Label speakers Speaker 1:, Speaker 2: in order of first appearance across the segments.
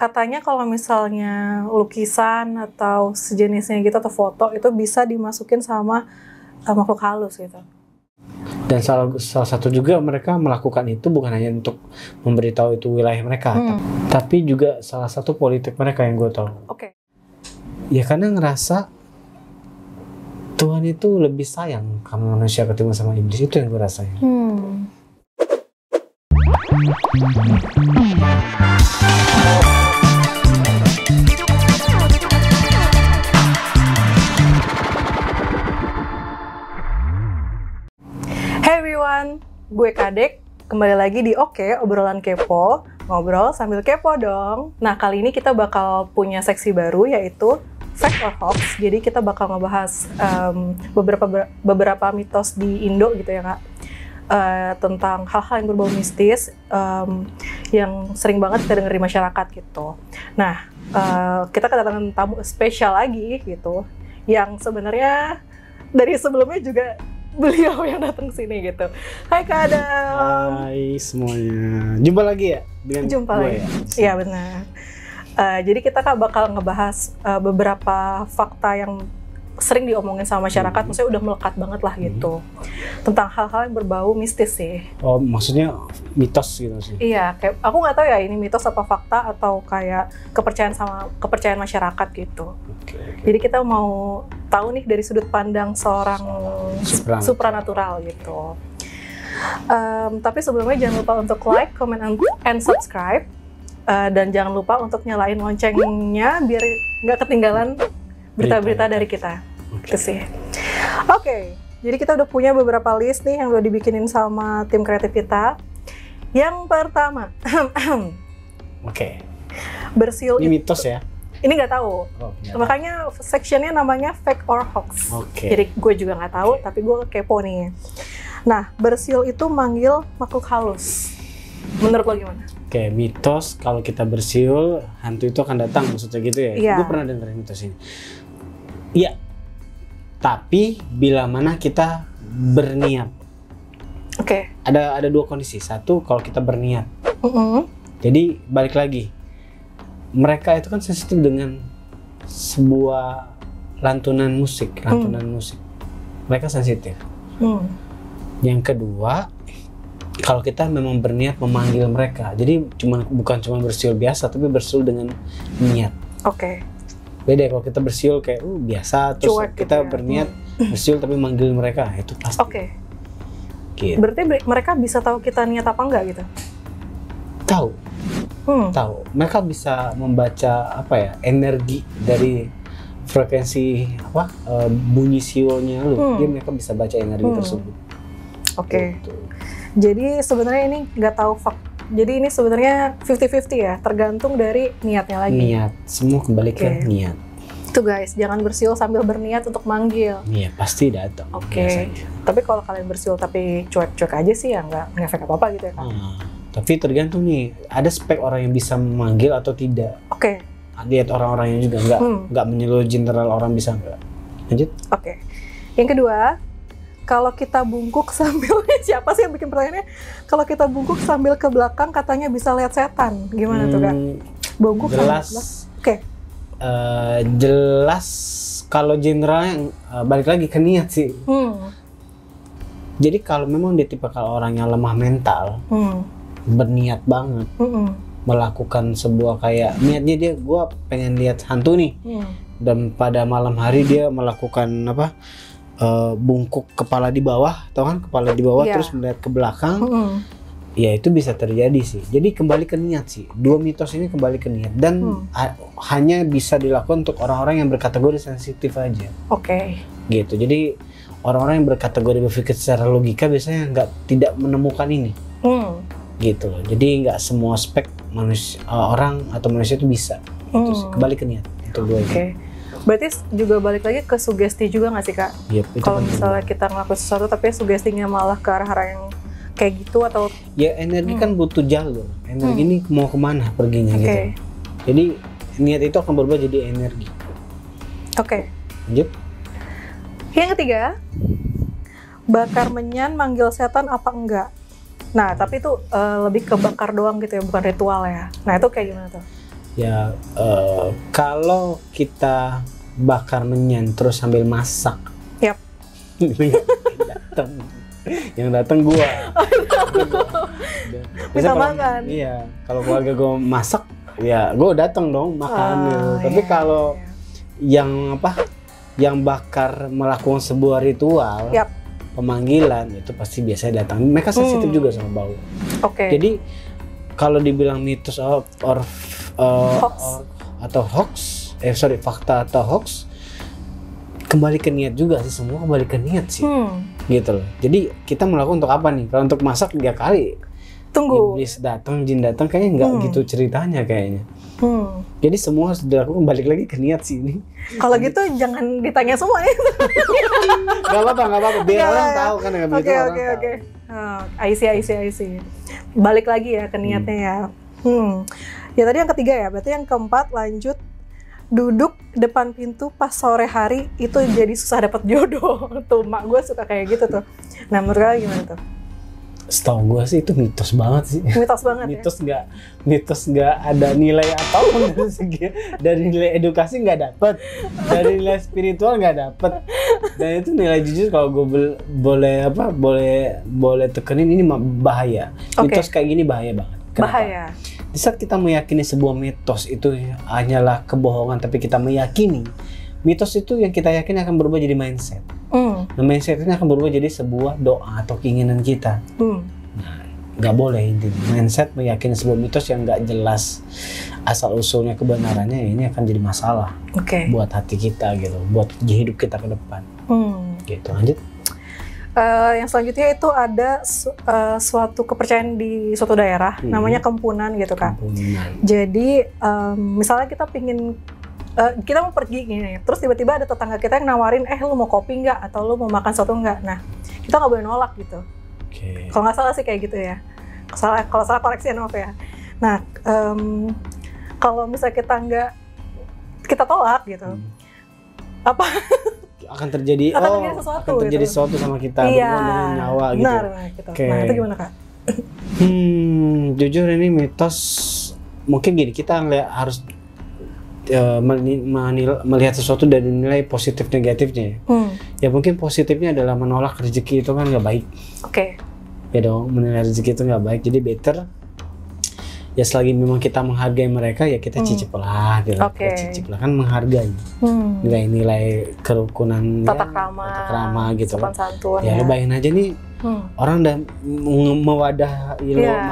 Speaker 1: katanya kalau misalnya lukisan atau sejenisnya gitu atau foto itu bisa dimasukin sama makhluk halus gitu.
Speaker 2: Dan salah satu juga mereka melakukan itu bukan hanya untuk memberitahu itu wilayah mereka, tapi juga salah satu politik mereka yang gue tahu.
Speaker 1: Oke.
Speaker 2: Ya karena ngerasa Tuhan itu lebih sayang karena manusia ketemu sama iblis, itu yang gue rasain.
Speaker 1: Hey everyone, gue Kadek, kembali lagi di Oke, obrolan kepo, ngobrol sambil kepo dong. Nah, kali ini kita bakal punya seksi baru yaitu Fact or Hoax. Jadi kita bakal ngebahas beberapa mitos di Indo gitu ya Kak, tentang hal-hal yang berbau mistis yang sering banget kita dengar di masyarakat gitu. Nah, kita kedatangan tamu spesial lagi gitu, yang sebenarnya dari sebelumnya juga beliau yang datang sini gitu. Hai Kak Adam.
Speaker 2: Hai semuanya. Jumpa lagi ya dengan
Speaker 1: Jumpa
Speaker 2: gue
Speaker 1: lagi.
Speaker 2: ya?
Speaker 1: Iya benar. Jadi kita Kak bakal ngebahas beberapa fakta yang sering diomongin sama masyarakat, maksudnya udah melekat banget lah gitu, tentang hal-hal yang berbau mistis sih.
Speaker 2: Oh, maksudnya mitos gitu sih?
Speaker 1: Iya, kayak aku nggak tahu ya ini mitos apa fakta atau kayak kepercayaan masyarakat gitu.
Speaker 2: Okay.
Speaker 1: Jadi kita mau tahu nih dari sudut pandang seorang supranatural gitu. Tapi sebelumnya jangan lupa untuk like, comment, and subscribe. Dan jangan lupa untuk nyalain loncengnya biar nggak ketinggalan berita-berita dari kita. Oke, jadi kita udah punya beberapa list nih yang udah dibikinin sama tim kreatif kita. Yang pertama, bersiul.
Speaker 2: Ini mitos ya?
Speaker 1: Ini nggak tahu. Makanya sectionnya namanya Fact or Hoax. Jadi gue juga nggak tahu, tapi gue kepo nih. Nah, bersiul itu manggil makhluk halus. Menurut lo gimana?
Speaker 2: Oke, mitos kalau kita bersiul hantu itu akan datang, maksudnya gitu ya?
Speaker 1: Iya.
Speaker 2: Gue pernah dengar mitos ini. Iya, tapi bila mana kita berniat.
Speaker 1: Oke.
Speaker 2: Ada dua kondisi. Satu, kalau kita berniat. Jadi balik lagi, mereka itu kan sensitif dengan sebuah lantunan musik. Mereka sensitif. Yang kedua, kalau kita memang berniat memanggil mereka, jadi bukan cuma bersiul biasa, tapi bersiul dengan niat.
Speaker 1: Oke.
Speaker 2: Beda kalau kita bersiul kayak biasa, terus
Speaker 1: cuek
Speaker 2: kita
Speaker 1: gitu ya.
Speaker 2: berniat bersiul tapi manggil mereka, itu pasti.
Speaker 1: Oke.
Speaker 2: Gitu.
Speaker 1: Berarti mereka bisa tahu kita niat apa enggak gitu?
Speaker 2: Tahu. Tahu. Mereka bisa membaca energi dari frekuensi bunyi siulnya lu. Dia mereka bisa baca energi tersebut.
Speaker 1: Oke.
Speaker 2: Gitu.
Speaker 1: Jadi sebenarnya ini nggak tahu Jadi ini sebenarnya 50-50 ya, tergantung dari niatnya lagi.
Speaker 2: Niat, semua kembali ke niat.
Speaker 1: Tuh guys, jangan bersiul sambil berniat untuk manggil.
Speaker 2: Iya, pasti datang.
Speaker 1: Oke. Tapi kalau kalian bersiul tapi cuek-cuek aja sih ya nggak ngefek apa-apa gitu ya kan?
Speaker 2: Tapi tergantung nih, ada spek orang yang bisa memanggil atau tidak.
Speaker 1: Oke.
Speaker 2: Lihat orang-orangnya juga, nggak menyeluruh general orang bisa nggak. Lanjut.
Speaker 1: Oke. Yang kedua, kalau kita bungkuk sambil siapa sih yang bikin pertanyaannya? Kalau kita bungkuk sambil ke belakang katanya bisa lihat setan. Gimana tuh Kak? Bungkuk
Speaker 2: jelas.
Speaker 1: Oke.
Speaker 2: Jelas kalau generalnya balik lagi ke niat sih. Jadi kalau memang dia tipe kalau orangnya lemah mental, berniat banget melakukan sebuah kayak niatnya dia, gue pengen lihat hantu nih, dan pada malam hari dia melakukan bungkuk kepala di bawah, tau kan kepala di bawah terus melihat ke belakang, ya itu bisa terjadi sih. Jadi kembali ke niat sih. Dua mitos ini kembali ke niat dan hanya bisa dilakukan untuk orang-orang yang berkategori sensitif aja. Oke. Gitu. Jadi orang-orang yang berkategori berpikir secara logika biasanya tidak menemukan ini. Gitu loh. Jadi nggak semua spek manusia, orang atau manusia itu bisa. Gitu sih. Kembali ke niat. Itu dua ini.
Speaker 1: Berarti juga balik lagi ke sugesti juga nggak sih Kak? Kalau misalnya kita ngelakuin sesuatu tapi sugestinya malah ke arah-arah yang kayak gitu atau? Ya
Speaker 2: energi kan butuh jalur. Energi ini mau kemana perginya gitu. Jadi niat itu akan berubah jadi energi.
Speaker 1: Oke.
Speaker 2: Lanjut.
Speaker 1: Yang ketiga, bakar menyan manggil setan apa enggak? Nah tapi itu lebih ke bakar doang gitu ya, bukan ritual ya. Nah itu kayak gimana tuh?
Speaker 2: Ya kalau kita bakar menyan terus sambil masak,
Speaker 1: Yap.
Speaker 2: yang datang gua.
Speaker 1: Bisa makan.
Speaker 2: Iya, kalau keluarga gua masak, ya gua datang dong makan gitu. Tapi
Speaker 1: iya,
Speaker 2: kalau yang yang bakar melakukan sebuah ritual,
Speaker 1: Yap.
Speaker 2: pemanggilan, itu pasti biasanya datang. Mereka sensitif juga sama bau.
Speaker 1: Oke.
Speaker 2: Jadi kalau dibilang mitos atau hoax, fakta atau hoax, kembali ke niat juga sih, semua kembali ke niat sih, gitu loh. Jadi kita melakukan untuk apa nih? Kalau untuk masak 3 kali,
Speaker 1: Tunggu.
Speaker 2: iblis datang, jin datang, kayaknya nggak gitu ceritanya kayaknya. Jadi semua harus dilakukan, balik lagi ke niat sih ini.
Speaker 1: Kalau gitu jangan ditanya semua ya.
Speaker 2: Gak apa-apa, biar orang tahu kan nggak begitu orang tahu.
Speaker 1: Oke. I see. Balik lagi ya ke niatnya ya. Ya tadi yang ketiga ya, berarti yang keempat lanjut, duduk depan pintu pas sore hari itu jadi susah dapat jodoh. Tuh mak gue suka kayak gitu tuh. Nah menurut kalian gimana tuh?
Speaker 2: Setahu gue sih itu mitos banget sih.
Speaker 1: Mitos banget
Speaker 2: mitos nggak ada nilai apapun dari nilai edukasi nggak dapet, dari nilai spiritual nggak dapet, dan itu nilai jujur kalau gue boleh tekenin, ini bahaya. Mitos kayak gini bahaya banget. Kenapa?
Speaker 1: Bahaya.
Speaker 2: Di saat kita meyakini sebuah mitos itu hanyalah kebohongan, tapi kita meyakini mitos itu, yang kita yakini akan berubah jadi mindset. Nah, mindset ini akan berubah jadi sebuah doa atau keinginan kita. Nah, nggak boleh intinya. Mindset meyakini sebuah mitos yang nggak jelas asal usulnya kebenarannya, ini akan jadi masalah buat hati kita gitu, buat hidup kita ke depan. Gitu, lanjut.
Speaker 1: Yang selanjutnya itu ada suatu kepercayaan di suatu daerah, namanya kempunan gitu kan. Jadi misalnya kita kita mau pergi gini, terus tiba-tiba ada tetangga kita yang nawarin, lu mau kopi nggak? Atau lu mau makan soto nggak? Nah, kita nggak boleh nolak gitu. Kalau nggak salah sih kayak gitu ya. Kalau salah koreksi ya, Nov ya. Nah, kalau misalnya kita tolak gitu, apa?
Speaker 2: akan terjadi sesuatu sama kita, berhubungan nyawa gitu.
Speaker 1: Benar, gitu. Nah, itu gimana Kak?
Speaker 2: Jujur ini mitos. Mungkin gini, kita harus melihat sesuatu dari nilai positif negatifnya. Ya mungkin positifnya adalah menolak rezeki itu kan nggak baik. Ya dong, menilai rezeki itu nggak baik. Jadi better ya selagi memang kita menghargai mereka, ya kita cicip lah gitu. Kita cicip lah, kan menghargai nilai-nilai kerukunan,
Speaker 1: tata krama
Speaker 2: gitu kan.
Speaker 1: Santun,
Speaker 2: ya lu bayangin aja nih, orang udah mewadah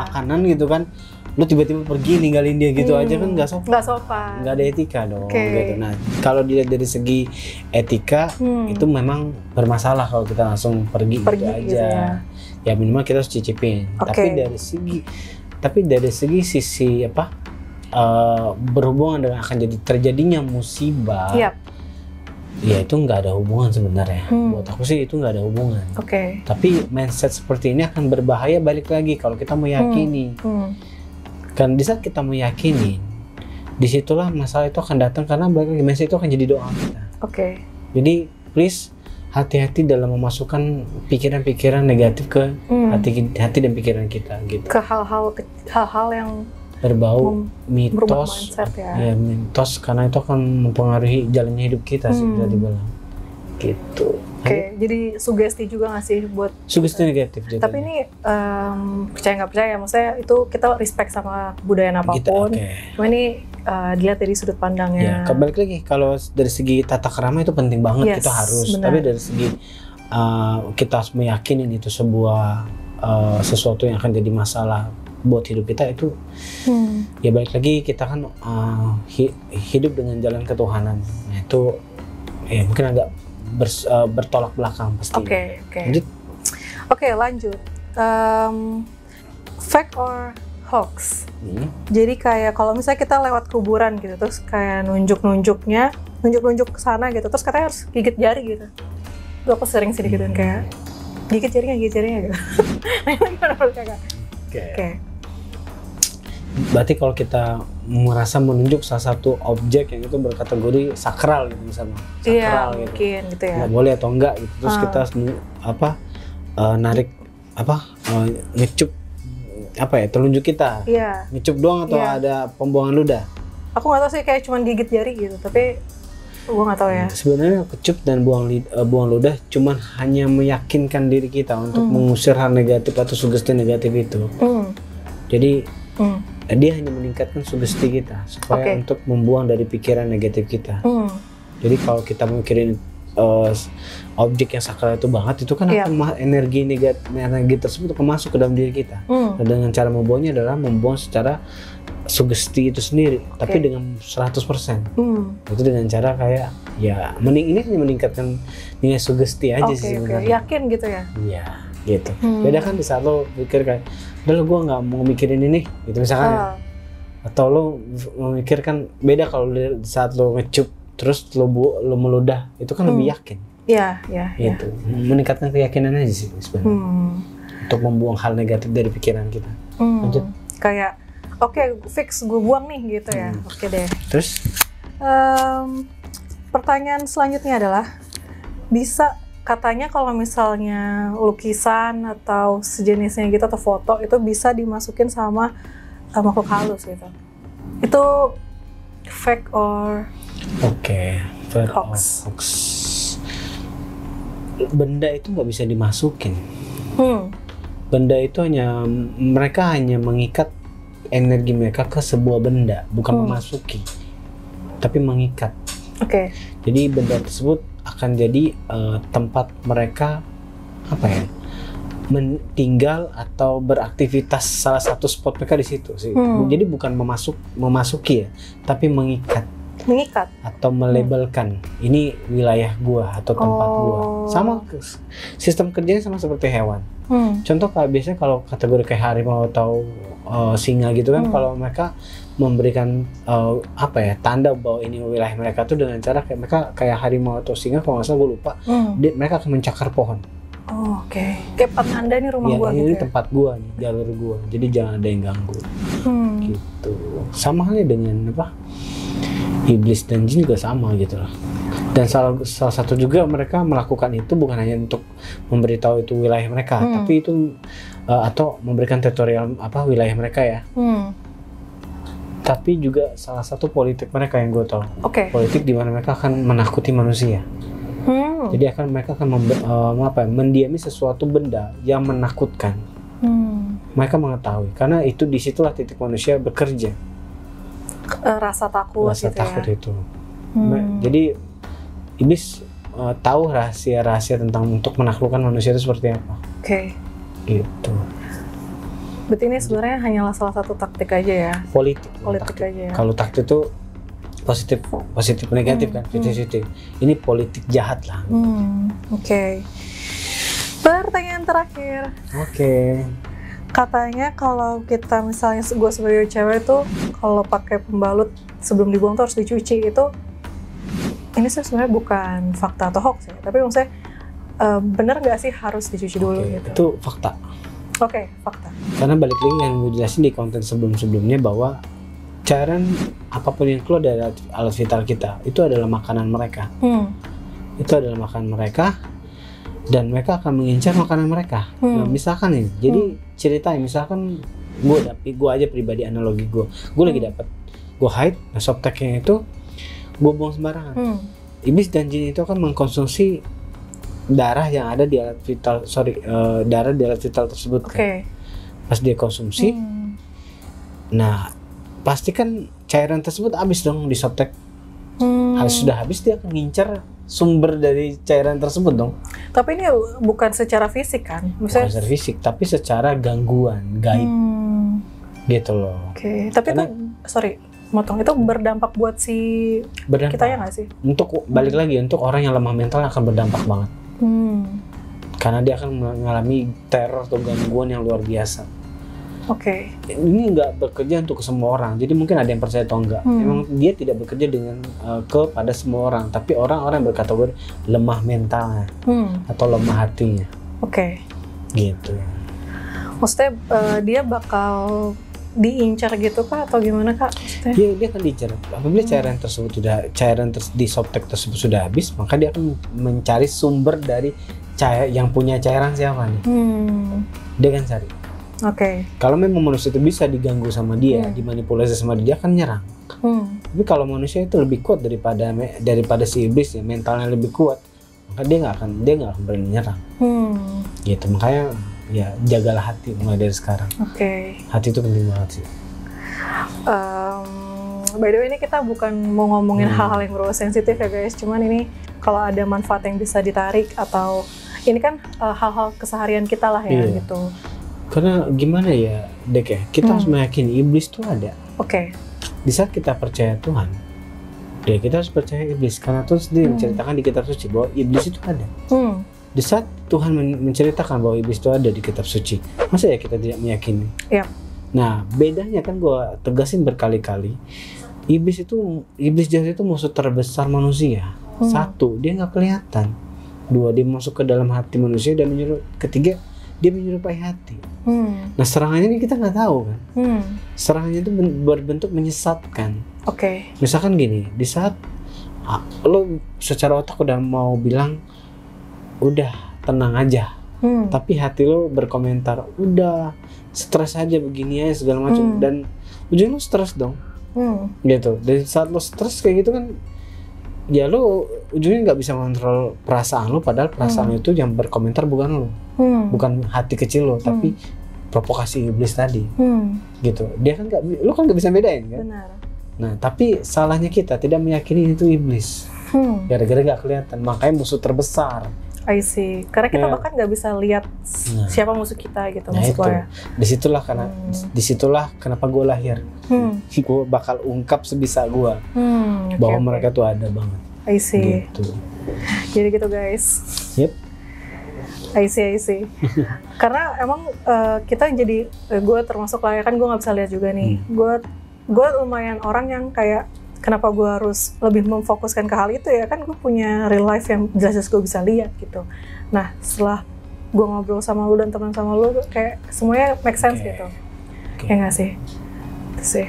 Speaker 2: makanan gitu kan, lu tiba-tiba pergi ninggalin dia gitu aja kan nggak sopan, nggak ada etika dong gitu. Nah kalau dilihat dari segi etika, itu memang bermasalah kalau kita langsung pergi gitu aja. Ya minimal kita harus cicipin. Tapi dari sisi berhubungan dengan akan terjadinya musibah, ya itu nggak ada hubungan sebenarnya. Buat aku sih itu nggak ada hubungan. Tapi mindset seperti ini akan berbahaya, balik lagi kalau kita meyakini. Kan di saat kita meyakini, disitulah masalah itu akan datang, karena balik lagi mindset itu akan jadi doa kita. Jadi please hati-hati dalam memasukkan pikiran-pikiran negatif ke hati dan pikiran kita gitu.
Speaker 1: Ke hal-hal yang
Speaker 2: berbau mitos, mitos, karena itu akan mempengaruhi jalannya hidup kita sih, bisa dibilang gitu.
Speaker 1: Jadi sugesti juga nggak sih buat
Speaker 2: sugesti negatif.
Speaker 1: Tapi ini percaya nggak percaya, maksudnya itu kita respect sama kebudayaan apapun. Cuma ini dilihat dari sudut pandangnya.
Speaker 2: Balik lagi, kalau dari segi tata krama itu penting banget, kita harus. Benar. Tapi dari segi kita harus meyakini itu sebuah sesuatu yang akan jadi masalah buat hidup kita itu, ya balik lagi kita kan hidup dengan jalan ketuhanan. Nah itu ya mungkin agak bertolak belakang pasti.
Speaker 1: Lanjut. Fact or hoax? Jadi kayak kalau misalnya kita lewat kuburan gitu, terus kayak nunjuk ke sana gitu, terus katanya harus gigit jari gitu. Itu aku sering sih digituin, kayak gigit jarinya gitu. Nah, gimana menurut Kakak?
Speaker 2: Berarti kalau kita merasa menunjuk salah satu objek yang itu berkategori sakral gitu misalnya,
Speaker 1: mungkin gitu ya.
Speaker 2: Nggak boleh atau enggak gitu. Terus kita narik ngecup telunjuk kita. Ngecup doang atau ada pembuangan ludah?
Speaker 1: Aku nggak tahu sih, kayak cuman gigit jari gitu, tapi gue nggak tahu ya.
Speaker 2: Sebenarnya kecup dan buang ludah cuman hanya meyakinkan diri kita untuk mengusir hal negatif atau sugesti negatif itu. Jadi dia hanya meningkatkan sugesti kita supaya untuk membuang dari pikiran negatif kita. Jadi kalau kita mikirin objek yang sakral itu banget, itu kan akan energi negatif tersebut akan masuk ke dalam diri kita. Dan dengan cara membuangnya adalah membuang secara sugesti itu sendiri, tapi dengan 100%. Itu dengan cara kayak ya ini hanya meningkatkan nilai sugesti aja sih sebenarnya.
Speaker 1: Yakin gitu ya?
Speaker 2: Iya, gitu. Beda kan di saat lo pikir kayak, udah lo gue nggak mau mikirin ini, gitu misalkan. Atau lo memikirkan, beda kalau di saat lo ngecup terus lo meludah, itu kan lebih yakin.
Speaker 1: Iya.
Speaker 2: Gitu. Meningkatkan keyakinan aja sih sebenarnya. Untuk membuang hal negatif dari pikiran kita. Lanjut.
Speaker 1: Kayak fix gue buang nih gitu ya. Oke deh.
Speaker 2: Terus
Speaker 1: pertanyaan selanjutnya adalah, bisa katanya kalau misalnya lukisan atau sejenisnya gitu atau foto itu bisa dimasukin sama makhluk halus gitu. Itu fake or hoax?
Speaker 2: Benda itu nggak bisa dimasukin. Benda itu mereka hanya mengikat energi mereka ke sebuah benda, bukan memasuki, tapi mengikat. Jadi benda tersebut akan jadi tempat mereka tinggal atau beraktivitas, salah satu spot mereka di situ sih. Jadi bukan memasuki ya, tapi mengikat atau melabelkan ini wilayah gua atau tempat gua. Sama sistem kerjanya sama seperti hewan. Contoh kayak biasanya kalau kategori kayak harimau atau singa gitu kan, kalau mereka memberikan tanda bahwa ini wilayah mereka tuh dengan cara kayak mereka kayak harimau atau singa, kalau nggak salah gue lupa, mereka akan mencakar pohon.
Speaker 1: Kayak penanda nih rumah gua gitu.
Speaker 2: Ini tempat gua nih, jalur gua, jadi jangan ada yang ganggu. Gitu. Sama halnya dengan iblis dan jin juga sama gitu loh. Dan salah satu juga mereka melakukan itu bukan hanya untuk memberitahu itu wilayah mereka, tapi itu atau memberikan teritorial wilayah mereka ya. Tapi juga salah satu politik mereka yang gue tahu. Politik di mana mereka akan menakuti manusia. Jadi mereka akan mendiami sesuatu benda yang menakutkan. Mereka mengetahui karena itu disitulah titik manusia bekerja.
Speaker 1: Rasa takut
Speaker 2: itu. Jadi iblis tahu rahasia-rahasia tentang untuk menaklukkan manusia itu seperti apa. Gitu.
Speaker 1: Berarti ini sebenarnya hanyalah salah satu taktik aja ya.
Speaker 2: Politik
Speaker 1: aja ya.
Speaker 2: Kalau taktik itu positif negatif kan, 50-50. Ini politik jahat lah.
Speaker 1: Pertanyaan terakhir. Katanya kalau kita misalnya gue sebagai cewek tuh kalau pakai pembalut sebelum dibuang tuh harus dicuci. Itu ini sebenarnya bukan fakta atau hoax ya, tapi maksudnya bener nggak sih harus dicuci dulu gitu?
Speaker 2: Itu fakta.
Speaker 1: Fakta.
Speaker 2: Karena balik lagi yang gue jelasin di konten sebelumnya bahwa cairan apapun yang keluar dari alat vital kita itu adalah makanan mereka. Itu adalah makanan mereka. Dan mereka akan mengincar makanan mereka. Nah, misalkan nih, jadi ceritanya misalkan gue aja pribadi analogi gue lagi dapat, gue hide, nah softteknya itu gue buang sembarangan. Iblis dan jin itu akan mengkonsumsi darah yang ada di alat vital, darah di alat vital tersebut. Pas dia konsumsi, nah pasti kan cairan tersebut habis dong di softtek. Sudah habis, dia akan ngincar sumber dari cairan tersebut dong.
Speaker 1: Tapi ini bukan secara fisik kan? Misalnya...
Speaker 2: Bukan secara fisik, tapi secara gangguan, gaib. Gitu loh.
Speaker 1: Tapi itu berdampak buat kita ya nggak sih?
Speaker 2: Untuk balik lagi, untuk orang yang lemah mental akan berdampak banget. Karena dia akan mengalami teror atau gangguan yang luar biasa. Ini nggak bekerja untuk semua orang, jadi mungkin ada yang percaya atau enggak. Memang dia tidak bekerja kepada semua orang, tapi orang-orang yang berkategori lemah mentalnya atau lemah hatinya. Gitu.
Speaker 1: Maksudnya dia bakal diincar gitu kah atau gimana kak?
Speaker 2: Dia akan diincar. Apabila cairan di softtek tersebut sudah habis, maka dia akan mencari sumber dari yang punya cairan siapa nih. Dia akan cari. Kalau memang manusia itu bisa diganggu sama dia, dimanipulasi sama dia akan nyerang. Tapi kalau manusia itu lebih kuat daripada si iblis ya, mentalnya lebih kuat, maka dia nggak akan berani nyerang. Gitu, makanya ya jagalah hati mulai dari sekarang. Hati itu penting banget sih.
Speaker 1: By the way, ini kita bukan mau ngomongin hal-hal yang berbau sensitif ya guys, cuman ini kalau ada manfaat yang bisa ditarik, atau ini kan hal-hal keseharian kita lah ya, gitu.
Speaker 2: Karena gimana ya Dek ya, kita harus meyakini iblis itu ada. Di saat kita percaya Tuhan, ya kita harus percaya iblis, karena Tuhan sendiri menceritakan di kitab suci bahwa iblis itu ada. Di saat Tuhan menceritakan bahwa iblis itu ada di kitab suci, masa ya kita tidak meyakini? Nah, bedanya kan gue tegasin berkali-kali, iblis jahat itu musuh terbesar manusia. Satu, dia nggak kelihatan. Dua, dia masuk ke dalam hati manusia, dan ketiga, dia menyerupai hati. Nah, serangannya ini kita nggak tahu kan. Serangannya itu berbentuk menyesatkan. Misalkan gini, di saat lo secara otak udah mau bilang udah tenang aja, tapi hati lo berkomentar udah stres aja begini aja segala macam, dan ujungnya lo stres dong. Gitu. Dari saat lo stres kayak gitu kan, ya lo ujungnya nggak bisa mengontrol perasaan lo, padahal perasaan itu yang berkomentar bukan lo, bukan hati kecil lo, tapi provokasi iblis tadi. Gitu. Dia kan lo kan nggak bisa bedain kan.
Speaker 1: Benar.
Speaker 2: Nah, tapi salahnya kita tidak meyakini itu iblis. Gara-gara nggak kelihatan, makanya musuh terbesar.
Speaker 1: I see. Karena kita bahkan nggak bisa lihat siapa musuh kita gitu, maksud gue ya. Disitulah kenapa gue lahir. Gue bakal ungkap sebisa gue bahwa mereka tuh ada banget. I see.
Speaker 2: Gitu.
Speaker 1: Jadi gitu guys. I see. Karena emang kita jadi, gue termasuk lah ya kan, gue nggak bisa lihat juga nih. Gue lumayan orang yang kayak, kenapa gue harus lebih memfokuskan ke hal itu ya, kan gue punya real life yang jelas-jelas gue bisa lihat gitu. Nah, setelah gue ngobrol sama lu dan teman sama lu, kayak semuanya make sense gitu. Ya nggak sih? Itu sih.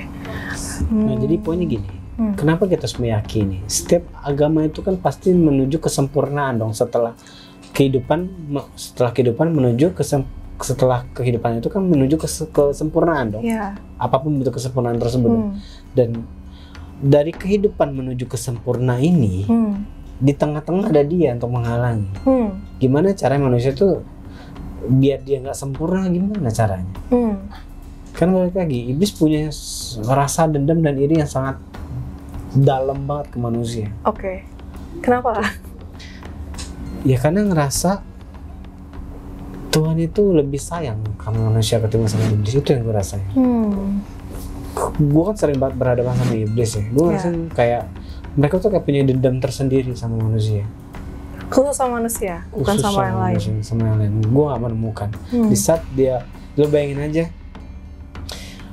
Speaker 2: Nah, jadi poinnya gini, kenapa kita harus meyakini? Setiap agama itu kan pasti menuju kesempurnaan dong. Setelah kehidupan itu kan menuju kesempurnaan dong. Apapun bentuk kesempurnaan tersebut. Dan dari kehidupan menuju kesempurna ini, di tengah-tengah ada dia untuk menghalangi. Gimana caranya manusia tuh biar dia nggak sempurna, gimana caranya? Kan balik lagi, iblis punya rasa dendam dan iri yang sangat dalam banget ke manusia.
Speaker 1: Kenapa?
Speaker 2: Ya karena ngerasa Tuhan itu lebih sayang sama manusia ketimbang sama iblis. Itu yang gue rasain. Gue kan sering banget berhadapan sama iblis ya. Gue ngerasa kayak mereka tuh kayak punya dendam tersendiri sama manusia.
Speaker 1: Khusus sama manusia, bukan sama yang lain.
Speaker 2: Sama yang lain, gue gak menemukan. Di saat dia, lo bayangin aja,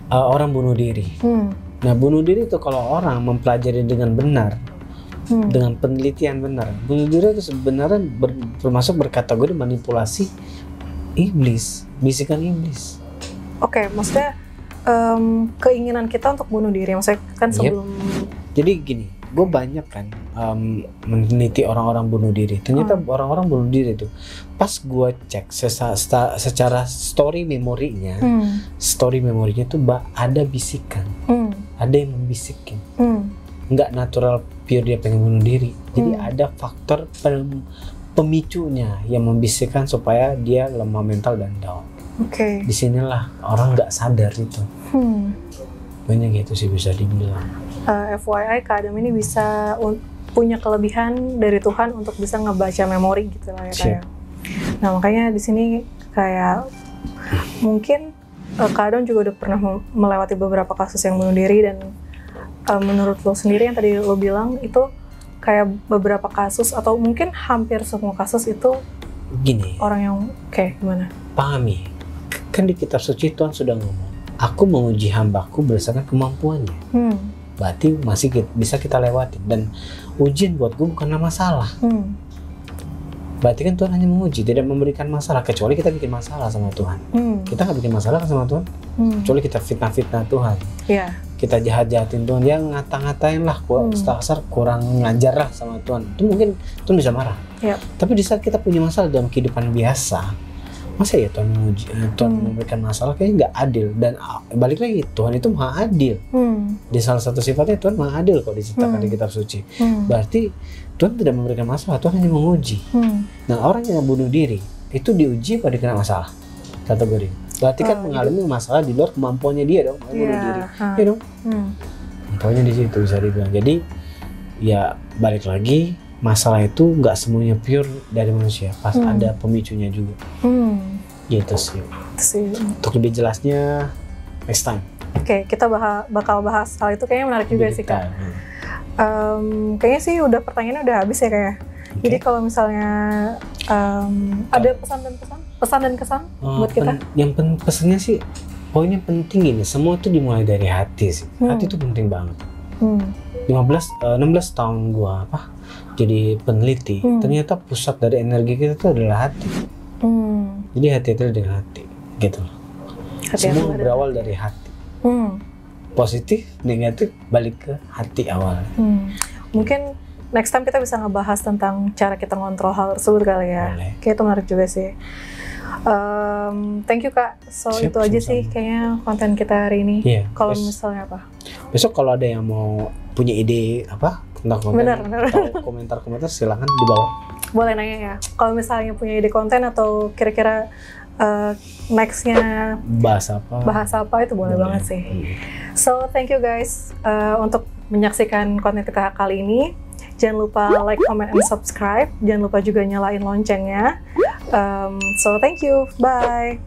Speaker 2: orang bunuh diri. Nah, bunuh diri itu kalau orang mempelajari dengan benar, dengan penelitian benar, bunuh diri itu sebenarnya termasuk berkategori manipulasi iblis, bisikan iblis.
Speaker 1: Maksudnya keinginan kita untuk bunuh diri, maksudnya kan sebelum.
Speaker 2: Jadi gini, gue banyak kan meneliti orang-orang bunuh diri. Ternyata orang-orang bunuh diri itu, pas gue cek secara story memorinya tuh ada bisikan, ada yang membisikin, nggak natural pure dia pengen bunuh diri. Jadi ada faktor pemicunya yang membisikkan supaya dia lemah mental dan down. Disinilah orang nggak sadar itu. Banyak gitu sih bisa dibilang.
Speaker 1: FYI, Kak Adam ini bisa punya kelebihan dari Tuhan untuk bisa ngebaca memori gitu lah ya kayak. Nah makanya di sini kayak mungkin Kak Adam juga udah pernah melewati beberapa kasus yang bunuh diri, dan menurut lo sendiri yang tadi lo bilang itu kayak beberapa kasus atau mungkin hampir semua kasus itu
Speaker 2: gini.
Speaker 1: Orang yang gimana?
Speaker 2: Pahami. Kan di kitab suci Tuhan sudah ngomong, aku menguji hambaku berdasarkan kemampuannya. Berarti masih bisa kita lewati, dan ujian buat gue bukanlah masalah. Berarti kan Tuhan hanya menguji, tidak memberikan masalah, kecuali kita bikin masalah sama Tuhan. Kita nggak bikin masalah sama Tuhan, kecuali kita fitnah-fitnah Tuhan. Kita jahat-jahatin Tuhan, dia ngata-ngatain lah, kasar kurang ngajar lah sama Tuhan. Itu mungkin Tuhan bisa marah. Tapi di saat kita punya masalah dalam kehidupan biasa, masa ya Tuhan menguji, Tuhan memberikan masalah, kayaknya nggak adil. Dan balik lagi, Tuhan itu maha adil. Di salah satu sifatnya Tuhan maha adil kok diceritakan di kitab suci. Berarti Tuhan tidak memberikan masalah, Tuhan hanya menguji. Nah, orang yang bunuh diri itu diuji pada kena masalah kategori. Berarti kan mengalami masalah di luar kemampuannya dia dong, bunuh diri. Iya dong. Kemampuannya di situ bisa dibilang. Jadi ya balik lagi, masalah itu nggak semuanya pure dari manusia, pas ada pemicunya juga. Gitu sih. Untuk lebih jelasnya next time. Oke,
Speaker 1: kita bakal bahas hal itu, kayaknya menarik juga sih Kak. Kayaknya sih udah pertanyaannya udah habis ya kayak. Jadi kalau misalnya ada pesan dan kesan buat kita?
Speaker 2: Yang pesannya sih, poinnya penting ini, semua tuh dimulai dari hati sih. Hati itu penting banget. 16 tahun gua jadi peneliti, ternyata pusat dari energi kita itu adalah hati. Jadi hati-hati dengan hati, gitu. Semua berawal dari hati. Positif, negatif, balik ke hati awal.
Speaker 1: Mungkin next time kita bisa ngebahas tentang cara kita ngontrol hal tersebut kali ya. Kayak itu menarik juga sih. Thank you Kak. So itu aja sih kayaknya konten kita hari ini. Kalau misalnya
Speaker 2: besok kalau ada yang mau punya ide tentang konten atau komentar-komentar, silakan di bawah.
Speaker 1: Boleh nanya ya. Kalau misalnya punya ide konten atau kira-kira nextnya bahas apa itu boleh banget sih. So thank you guys untuk menyaksikan konten kita kali ini. Jangan lupa like, comment, and subscribe. Jangan lupa juga nyalain loncengnya. So thank you. Bye.